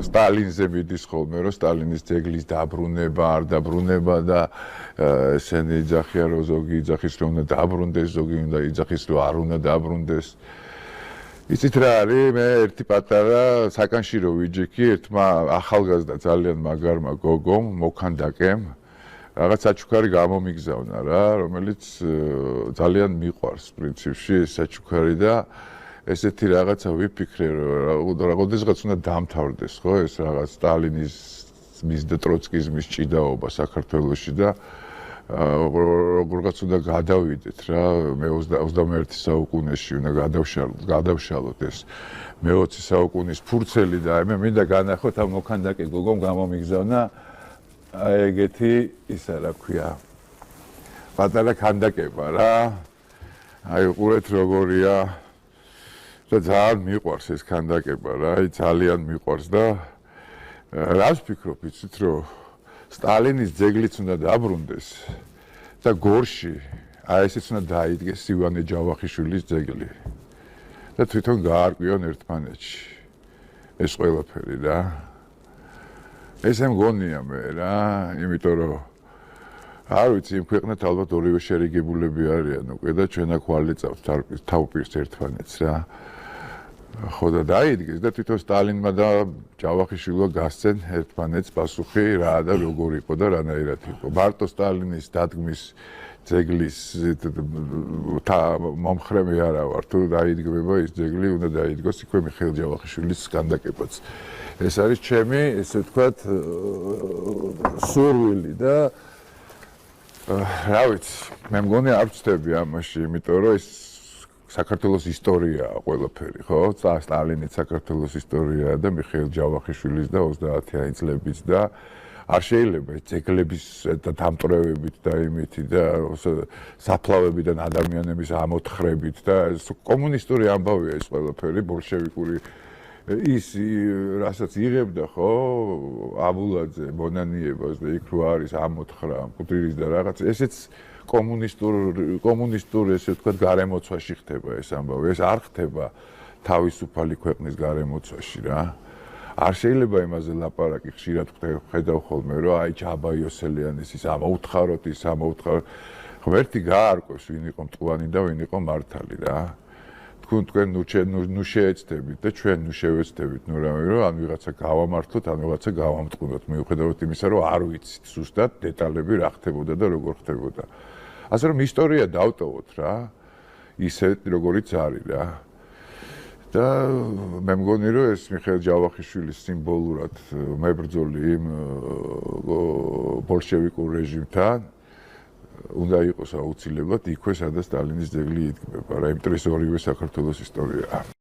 სტალინზე მიდის ხოლმე, რომ სტალინის ძეგლის დაბრუნება, არ დაბრუნება და ესენი იძახიან, რომ ზოგი იძახის, რომ უნდა დაბრუნდეს, ზოგი უნდა იძახის, რომ არ უნდა დაბრუნდეს. იცით რა არის, მე ერთი პატარა საკანშირო ვიჯექი, ერთმა ახალგაზრდა ძალიან მაგარმა გოგომ, მოქანდაკემ, რაღაც საჩუქარი გამომიგზავნა რა, რომელიც ძალიან მიყვარს პრინციპში ეს საჩუქარი და ესეთი რაღაცა ვიფიქრე, რომ როდესღაც უნდა დამთავრდეს, ხო, ეს რაღაც სტალინის და ტროცკიზმის ჭიდაობა საქართველოში და როგორღაც უნდა გადავიდეთ რა, მე 21 საუკუნეში უნდა გადავშალოთ ეს მე-20 საუკუნის ფურცელი და მე მინდა განახოთ ამ მოქანდაკე გოგომ გამომიგზავნა აი ეგეთი ისა რა ქვია პატარა ქანდაკება რა, აი ყურეთ როგორია და ძალიან მიყვარს ეს ქანდაკება რა, აი ძალიან მიყვარს და რას ვფიქრობ, იცით რომ სტალინის ძეგლიც უნდა დაბრუნდეს და გორში აი ესეც უნდა დაიდგეს ივანე ჯავახიშვილის ძეგლი და თვითონ გაარკვიონ ერთმანეთში ეს ყველაფერი რა. ესე მგონია მე რა, იმიტომ რომ არ ვიცი, იმ ქვეყნად ალბათ ორივე შერიგებულები არიან უკვე და ჩვენ აქ ვალეწავთ თავპირს ერთმანეთს რა. ხო და დაიდგეს და თვითონ სტალინმა და ჯავახიშვილმა გასცენ ერთმანეთს პასუხი რა და როგორ იყო და რანაირად იყო. მარტო სტალინის დადგმის ძეგლის მომხრე მე არა ვარ, თუ დაიდგება ის ძეგლი, უნდა დაიდგოს იქვე მიხეილ ჯავახიშვილის ქანდაკებაც. ეს არის ჩემი, ესე ვთქვათ, სურვილი და რა ვიცი, მე მგონი არ ვწდები ამაში, იმიტომ რომ ეს საქართველოს ისტორიაა ყველაფერი, ხო? სტალინიც საქართველოს ისტორიაა და მიხეილ ჯავახიშვილის და 30-იანი წლებიც და არ შეიძლება ეს ძეგლების დამტვრევებით და იმითი და საფლავებიდან ადამიანების ამოთხრებით და კომუნისტური ამბავია ეს ყველაფერი, ბოლშევიკური ის რასაც იღებდა ხო აბულაძე მონანიებას და იქ რო არის ამოთხრა მკვდრის და რაღაც ესეც კომუნისტურ ესე ვთქვათ გარემოცვაში ხდება ეს ამბავი, ეს არ ხდება თავისუფალი ქვეყნის გარემოცვაში რა. არ შეიძლება იმაზე ლაპარაკი ხშირად ხედავ ხოლმე რომ აი ჯაბა იოსელიანის ის ამოუთხაროთ ის ამოუთხაროთ. ღმერთი გაარკვევს ვინ იყო მტყუანი და ვინ იყო მართალი რა. თქვენ ნუ შეეცდებით და ჩვენ ნუ შევეცდებით ნუ რა რომ ან ვიღაცა გავამართლოთ ან ვიღაცა გავამტყუნოთ მიუხედავად იმისა რომ არ ვიცით ზუსტად დეტალები რა ხდებოდა და როგორ ხდებოდა. ასე რომ ისტორია დავტოვოთ რა ისე როგორიც არის რა. და მე მგონი რომ ეს მიხეილ ჯავახიშვილის სიმბოლურად მებრძოლი იმ ბოლშევიკურ რეჟიმთან უნდა იყოს აუცილებლად იქვე სადაც სტალინის ძეგლი იდგმება რა, იმიტომ რომ ეს ორივე საქართველოს ისტორიაა.